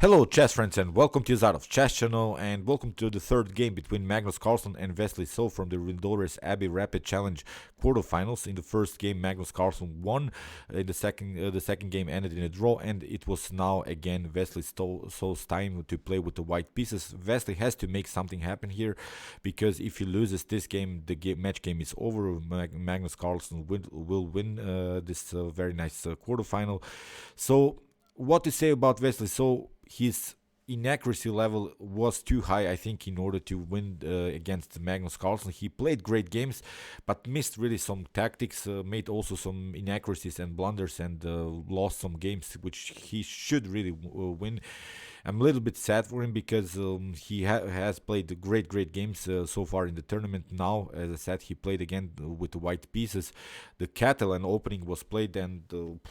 Hello chess friends and welcome to Zarov Chess Channel and welcome to the third game between Magnus Carlsen and Wesley from the Lindores Abbey Rapid Challenge quarterfinals. In the first game Magnus Carlsen won, in the second game ended in a draw, and it was now again Wesley So's time to play with the white pieces. Wesley has to make something happen here, because if he loses this game, the match game is over. Magnus Carlsen will win this very nice quarterfinal. So what to say about Wesley? So his inaccuracy level was too high, I think, in order to win against Magnus Carlsen. He played great games, but missed really some tactics, made also some inaccuracies and blunders, and lost some games which he should really win. I'm a little bit sad for him because he has played great games so far in the tournament. Now, as I said, he played again with the white pieces. The Catalan opening was played, and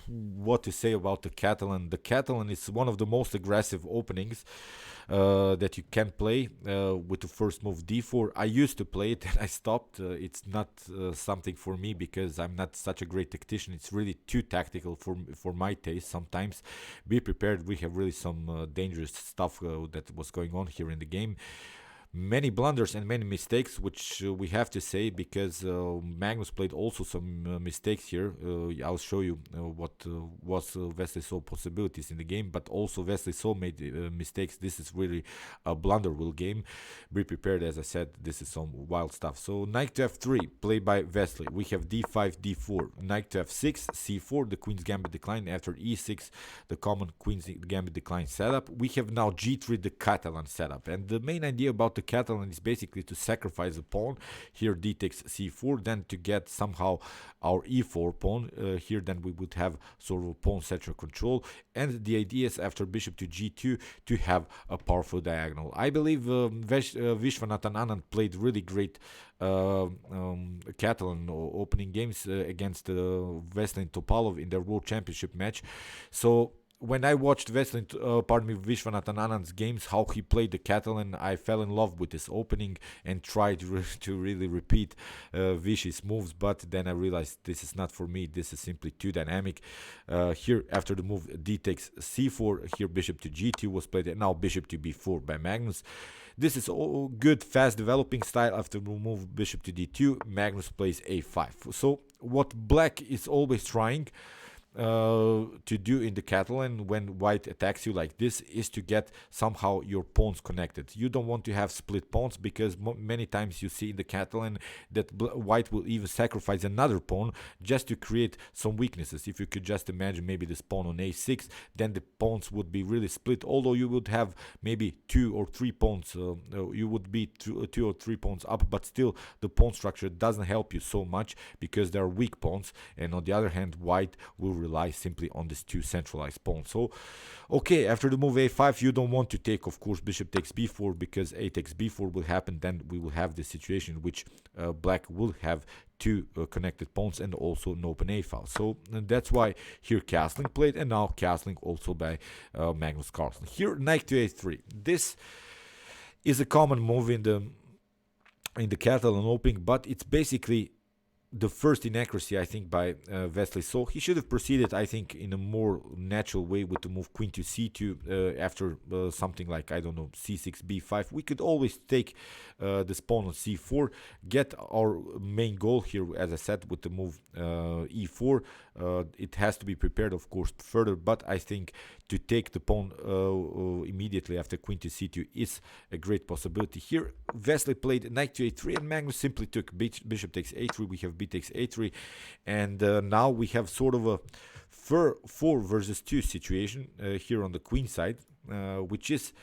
what to say about the Catalan? The Catalan is one of the most aggressive openings that you can play with the first move d4. I used to play it and I stopped. It's not something for me because I'm not such a great tactician. It's really too tactical for my taste sometimes. Be prepared, we have really some dangerous stuff that was going on here in the game. Many blunders and many mistakes, which we have to say, because Magnus played also some mistakes here. I'll show you what was Wesley So possibilities in the game, but also Wesley So made mistakes. This is really a blunderville game. Be prepared, as I said, this is some wild stuff. So knight to f3, played by Wesley. We have d5, d4, knight to f6, c4, the queen's gambit decline. After e6, the common queen's gambit decline setup. We have now g3, the Catalan setup, and the main idea about the Catalan is basically to sacrifice a pawn. Here d takes c4, then to get somehow our e4 pawn. Here then we would have sort of a pawn central control, and the idea is after bishop to g2 to have a powerful diagonal. I believe Viswanathan Anand played really great Catalan opening games against Wesley and Topalov in their World Championship match. So when I watched Viswanathan Anand's games, how he played the Catalan, I fell in love with this opening and tried to really repeat Vish's moves, but then I realized this is not for me. This is simply too dynamic. Here, after the move d takes c4, here bishop to g2 was played, and now bishop to b4 by Magnus. This is all good, fast developing style. After the move bishop to d2, Magnus plays a5. So what black is always trying to do in the Catalan when white attacks you like this is to get somehow your pawns connected. You don't want to have split pawns, because many times you see in the Catalan that white will even sacrifice another pawn just to create some weaknesses. If you could just imagine maybe this pawn on a6, then the pawns would be really split, although you would have maybe 2 or 3 pawns, you would be 2 or 3 pawns up, but still the pawn structure doesn't help you so much because there are weak pawns, and on the other hand white will rely simply on these 2 centralized pawns. So okay, after the move a5, you don't want to take, of course, bishop takes b4, because a takes b4 will happen. Then we will have the situation in which black will have 2 connected pawns and also an open a file. So that's why here castling played, and now castling also by Magnus Carlsen. Here knight to a3. This is a common move in the Catalan opening, but it's basically the first inaccuracy, I think, by Wesley. So he should have proceeded, I think, in a more natural way with the move queen to c2 after something like, I don't know, c6, b5. We could always take this pawn on c4, get our main goal here, as I said, with the move e4. It has to be prepared, of course, further, but I think to take the pawn immediately after queen to c2 is a great possibility. Here Wesley played knight to a3, and Magnus simply took bishop takes a3. We have b takes a3, and now we have sort of a 4 versus 2 situation here on the queen side, which is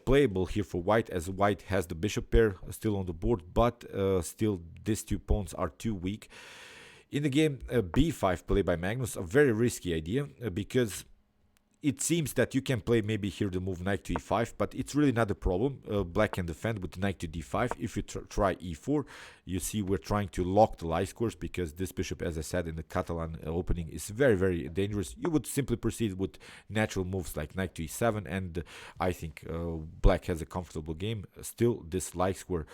playable here for white, as white has the bishop pair still on the board, but still these 2 pawns are too weak. In the game b5 played by Magnus, a very risky idea, because it seems that you can play maybe here the move knight to e5, but it's really not a problem. Black can defend with knight to d5. If you try e4, you see we're trying to lock the lie scores, because this bishop, as I said in the Catalan opening, is very dangerous. You would simply proceed with natural moves like knight to e7, and I think black has a comfortable game. Still, this lie square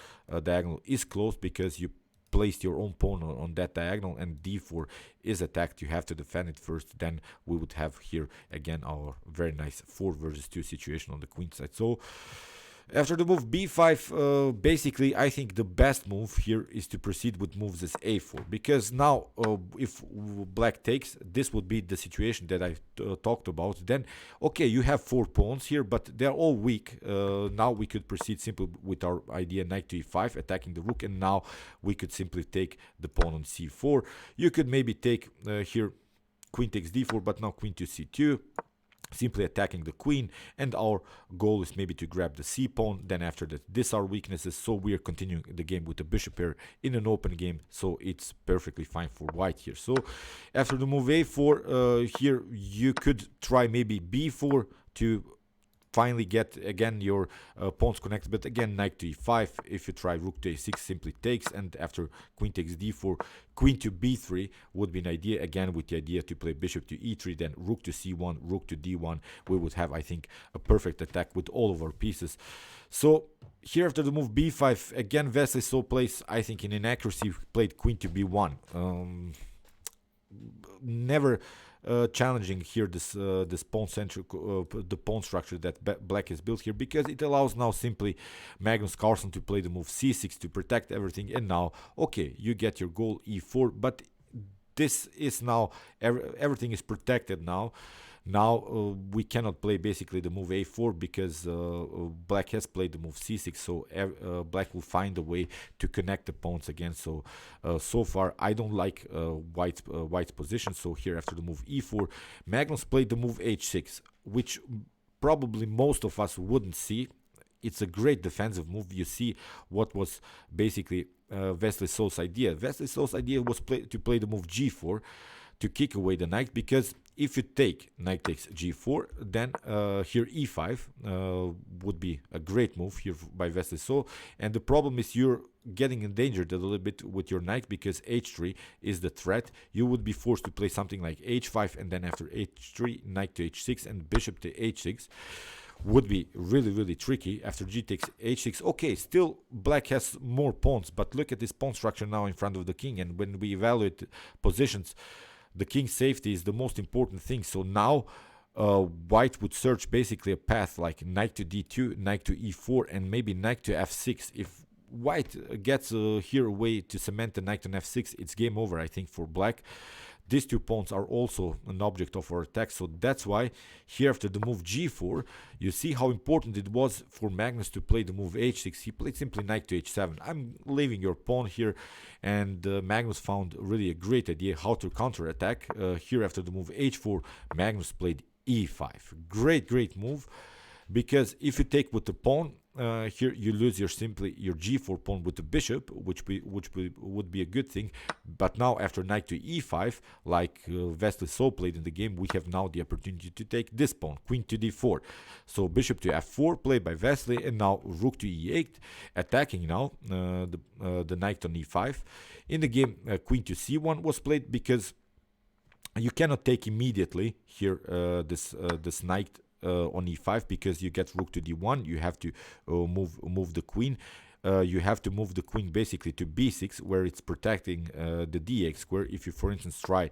diagonal is closed, because you placed your own pawn on that diagonal and d4 is attacked, you have to defend it first. Then we would have here again our very nice 4 versus 2 situation on the queen side. So after the move b5, basically I think the best move here is to proceed with moves as a4, because now if black takes, this would be the situation that I talked about. Then okay, you have 4 pawns here, but they're all weak. Now we could proceed simply with our idea knight to e5, attacking the rook, and now we could simply take the pawn on c4. You could maybe take here queen takes d4, but now queen to c2, simply attacking the queen, and our goal is maybe to grab the c pawn. Then after that, these are weaknesses, so we are continuing the game with the bishop pair in an open game, so it's perfectly fine for white here. So after the move a4, here you could try maybe b4 to finally get again your pawns connected, but again knight to e5. If you try rook to a6, simply takes, and after queen takes d4, queen to b3 would be an idea, again with the idea to play bishop to e3, then rook to c1, rook to d1. We would have, I think, a perfect attack with all of our pieces. So here after the move b5, again Wesley so plays, I think in inaccuracy, played queen to b1. Never challenging here this pawn centric the pawn structure that black has built here, because it allows now simply Magnus Carlsen to play the move c6 to protect everything. And now okay, you get your goal e4, but this is now everything is protected now. We cannot play basically the move a4 because black has played the move c6, so black will find a way to connect the pawns again. So so far I don't like white's position. So here after the move e4, Magnus played the move h6, which probably most of us wouldn't see. It's a great defensive move. You see what was basically Wesley So's idea. Wesley So's idea was to play the move g4 to kick away the knight, because if you take knight takes g4, then here e5 would be a great move here by Wesley So. And the problem is you're getting endangered a little bit with your knight, because h3 is the threat. You would be forced to play something like h5, and then after h3, knight to h6 and bishop to h6 would be really tricky. After g takes h6, okay, still black has more pawns, but look at this pawn structure now in front of the king. And when we evaluate positions, the king's safety is the most important thing. So now white would search basically a path like knight to d2, knight to e4, and maybe knight to f6. If white gets here a way to cement the knight on f6, it's game over, I think, for black. These 2 pawns are also an object of our attack, so that's why here after the move g4, you see how important it was for Magnus to play the move h6. He played simply knight to h7. I'm leaving your pawn here, and Magnus found really a great idea how to counter-attack. Here after the move h4, Magnus played e5. Great move, because if you take with the pawn, here you lose your g4 pawn with the bishop, which would be a good thing. But now after knight to e5, like Wesley So played in the game, we have now the opportunity to take this pawn, queen to d4. So bishop to f4 played by Wesley, and now rook to e8, attacking now the knight on e5. In the game, queen to c1 was played, because you cannot take immediately here this knight on e5, because you get rook to d1. You have to move the queen. You have to move the queen basically to b6, where it's protecting the dx square. If you, for instance, try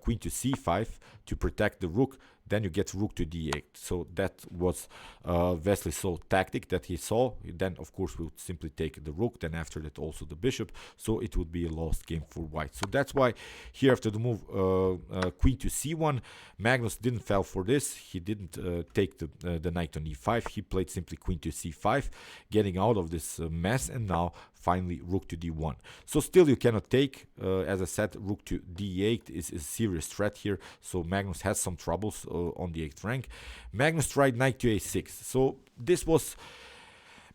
queen to c5 to protect the rook, then you get rook to d8. So that was Wesley So tactic that he saw. Then of course we would simply take the rook, then after that also the bishop, so it would be a lost game for white. So that's why here after the move queen to c1, Magnus didn't fall for this. He didn't take the knight on e5. He played simply queen to c5, getting out of this mess, and now finally rook to d1. So still you cannot take, as I said, rook to d8 is a serious threat here, so Magnus has some troubles on the 8th rank. Magnus tried knight to a6, so this was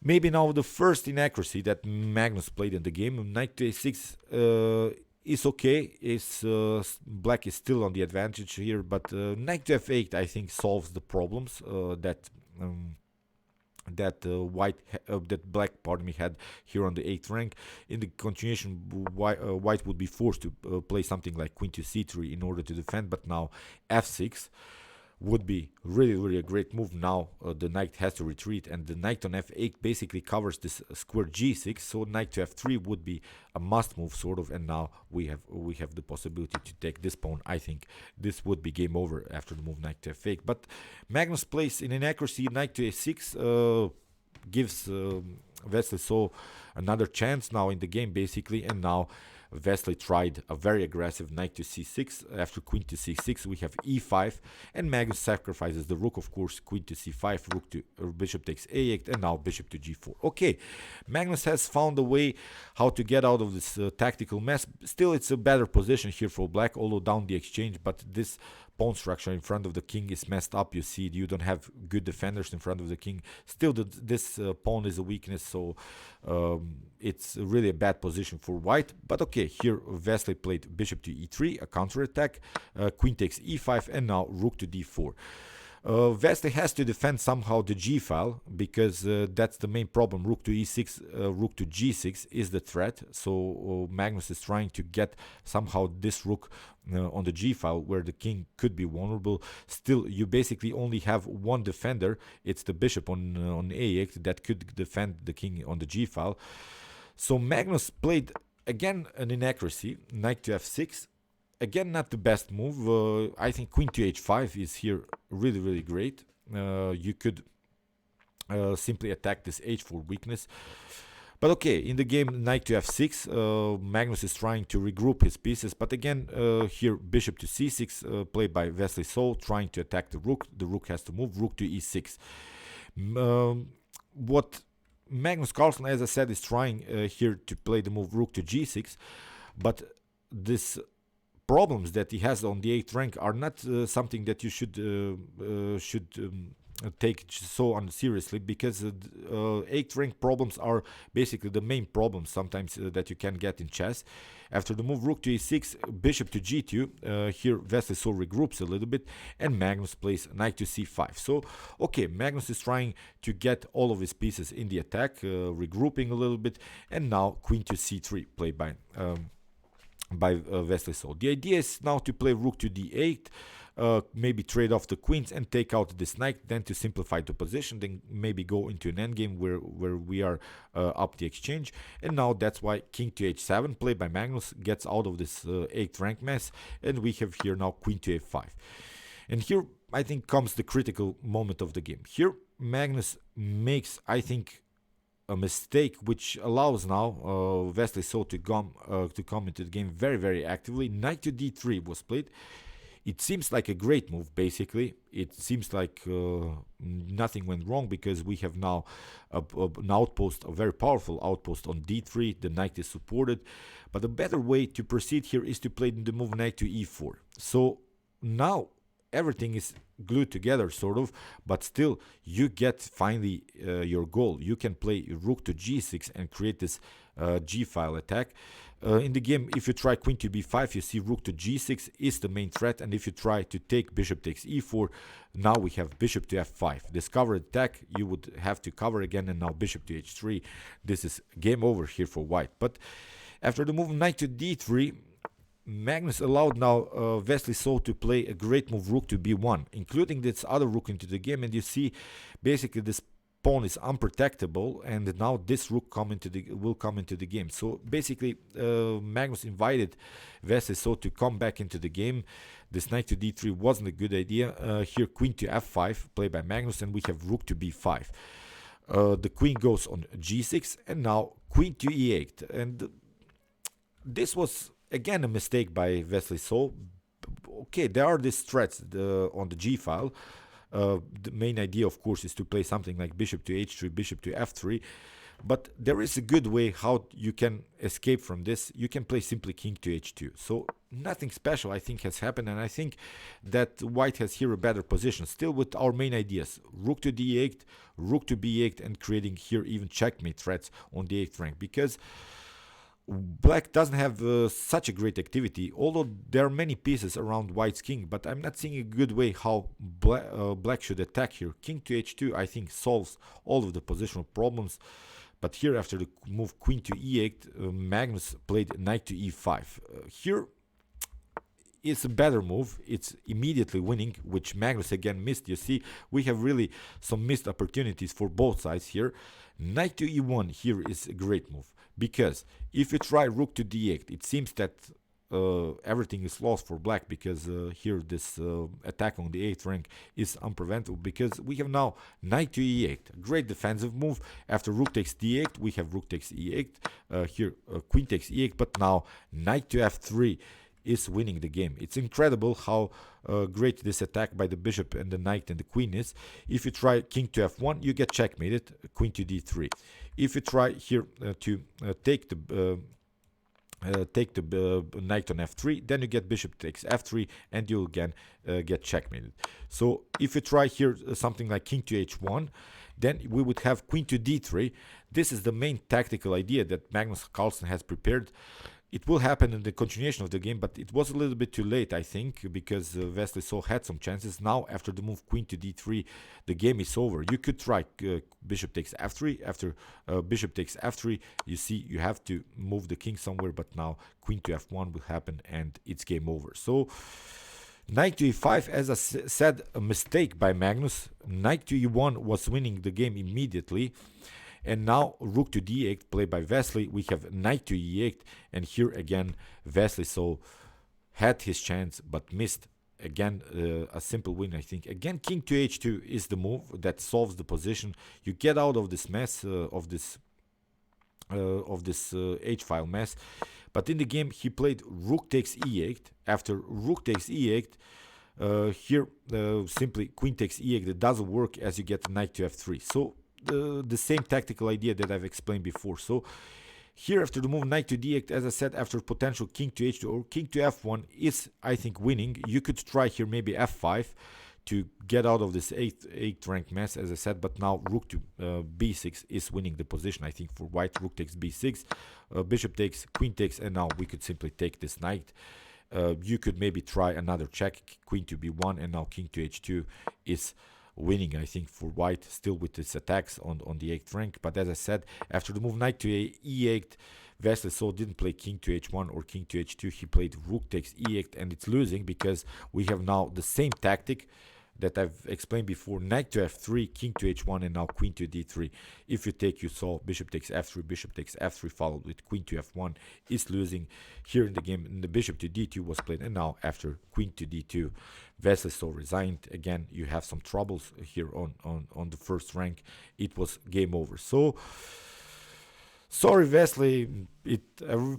maybe now the first inaccuracy that Magnus played in the game. Knight to a6 is okay, black is still on the advantage here, but knight to f8 I think solves the problems that black had here on the 8th rank. In the continuation, white would be forced to play something like queen to c3 in order to defend, but now f6 would be really a great move. Now the knight has to retreat, and the knight on f8 basically covers this square g6, so knight to f3 would be a must move sort of, and now we have the possibility to take this pawn. I think this would be game over after the move knight to f8, but Magnus plays in inaccuracy knight to a6, gives Wesley so another chance now in the game basically, and now Wesley tried a very aggressive knight to c6. After queen to c6 we have e5, and Magnus sacrifices the rook, of course. Queen to c5, rook to bishop takes a8, and now bishop to g4. Okay, Magnus has found a way how to get out of this tactical mess. Still, it's a better position here for black, although down the exchange, but this pawn structure in front of the king is messed up. You see, you don't have good defenders in front of the king. Still, this pawn is a weakness, so it's really a bad position for white. But okay, here Wesley played bishop to e3, a counterattack, queen takes e5, and now rook to d4. Wesley has to defend somehow the g file, because that's the main problem. Rook to e6, rook to g6 is the threat. So Magnus is trying to get somehow this rook on the g file, where the king could be vulnerable. Still, you basically only have one defender. It's the bishop on a8 that could defend the king on the g file. So Magnus played again an inaccuracy, knight to f6. Again, not the best move. I think queen to h5 is here really great. You could simply attack this h4 weakness. But okay, in the game knight to f6, Magnus is trying to regroup his pieces. But again, here bishop to c6, played by Wesley So, trying to attack the rook. The rook has to move, rook to e6. What Magnus Carlsen, as I said, is trying here to play the move rook to g6. But this problems that he has on the 8th rank are not something that you should take so unseriously, because 8th rank problems are basically the main problems sometimes that you can get in chess. After the move rook to e6, bishop to g2, here Wesley So regroups a little bit, and Magnus plays knight to c5. So okay, Magnus is trying to get all of his pieces in the attack, regrouping a little bit, and now queen to c3, played by Wesley So. The idea is now to play rook to d8, maybe trade off the queens and take out this knight, then to simplify the position, then maybe go into an endgame where we are up the exchange. And now that's why king to h7, played by Magnus, gets out of this 8th rank mess, and we have here now queen to a5. And here I think comes the critical moment of the game. Here Magnus makes, I think, a mistake which allows now Wesley So to come into the game very actively. Knight to d3 was played. It seems like a great move, basically. It seems like nothing went wrong, because we have now an outpost, a very powerful outpost on d3. The knight is supported. But a better way to proceed here is to play the move knight to e4. So now everything is glued together, sort of, but still you get finally your goal. You can play rook to g6 and create this g file attack. In the game, if you try queen to b5, you see rook to g6 is the main threat, and if you try to take bishop takes e4, now we have bishop to f5. This cover attack you would have to cover again, and now bishop to h3. This is game over here for white. But after the move knight to d3, Magnus allowed now Wesley So to play a great move rook to b1, including this other rook into the game, and you see basically this pawn is unprotectable, and now this rook will come into the game. So basically Magnus invited Wesley So to come back into the game. This knight to d3 wasn't a good idea. Here queen to f5, played by Magnus, and we have rook to b5. The queen goes on g6, and now queen to e8, and this was again a mistake by Wesley So. Okay, there are these threats on the g file. The main idea, of course, is to play something like bishop to h3, bishop to f3. But there is a good way how you can escape from this. You can play simply king to h2. So nothing special, I think, has happened. And I think that white has here a better position. Still with our main ideas. Rook to d8, rook to b8, and creating here even checkmate threats on the 8th rank. Because black doesn't have such a great activity, although there are many pieces around white's king, but I'm not seeing a good way how black should attack here. King to h2, I think, solves all of the positional problems. But here, after the move queen to e8, Magnus played knight to e5. Here, is a better move. It's immediately winning, which Magnus again missed. You see, we have really some missed opportunities for both sides here. Knight to e1 here is a great move, because if you try rook to d8, it seems that everything is lost for black, because here this attack on the 8th rank is unpreventable, because we have now knight to e8, great defensive move. After rook takes d8, we have rook takes e8, here queen takes e8, but now knight to f3 is winning the game. It's incredible how great this attack by the bishop and the knight and the queen is. If you try king to f1, you get checkmated, queen to d3. If you try here to take the knight on f3, then you get bishop takes f3, and you again get checkmated. So if you try here something like king to h1, then we would have queen to d3. This is the main tactical idea that Magnus Carlsen has prepared. It will happen in the continuation of the game, but it was a little bit too late, I think, because Wesley so had some chances. Now, after the move queen to d3, the game is over. You could try bishop takes f3. After bishop takes f3, you see you have to move the king somewhere, but now queen to f1 will happen, and it's game over. So knight to e5, as I said, a mistake by Magnus. Knight to e1 was winning the game immediately. And now rook to d8 played by Wesley. We have knight to e8, and here again Wesley so had his chance but missed. Again a simple win, I think. Again, king to h2 is the move that solves the position. You get out of this mess, of this h-file mess. But in the game he played rook takes e8. After rook takes e8, here simply queen takes e8. It doesn't work, as you get knight to f3. So the same tactical idea that I've explained before. So here, after the move knight to d8, as I said, after potential king to h2 or king to f1 is, I think, winning. You could try here maybe f5 to get out of this 8th rank mess, as I said, but now rook to b6 is winning the position, I think, for white. Rook takes b6, bishop takes, queen takes, and now we could simply take this knight. You could maybe try another check, queen to b1, and now king to h2 is winning, I think, for white, still with its attacks on the 8th rank. But as I said, after the move knight to e8, Wesley so didn't play king to h1 or king to h2. He played rook takes e8, and it's losing because we have now the same tactic that I've explained before. Knight to f3, king to h1, and now queen to d3. If you take, you saw bishop takes f3, bishop takes f3, followed with queen to f1 is losing. Here in the game, the bishop to d2 was played, and now after queen to d2, Wesley so resigned. Again, you have some troubles here on the first rank. It was game over. So sorry, Wesley. I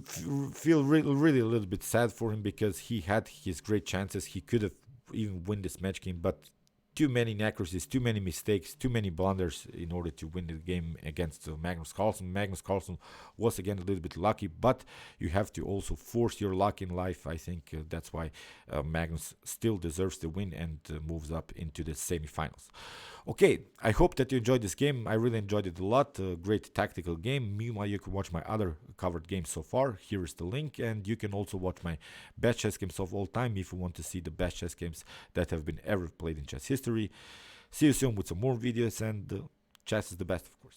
feel really a little bit sad for him, because he had his great chances. He could have even win this match game, but too many inaccuracies, too many mistakes, too many blunders in order to win the game against Magnus Carlsen. Magnus Carlsen was again a little bit lucky, but you have to also force your luck in life. I think that's why Magnus still deserves the win and moves up into the semifinals. Okay, I hope that you enjoyed this game. I really enjoyed it a lot. Great tactical game. Meanwhile, you can watch my other covered games so far. Here is the link, and you can also watch my best chess games of all time if you want to see the best chess games that have been ever played in chess history. See you soon with some more videos, and chess is the best, of course.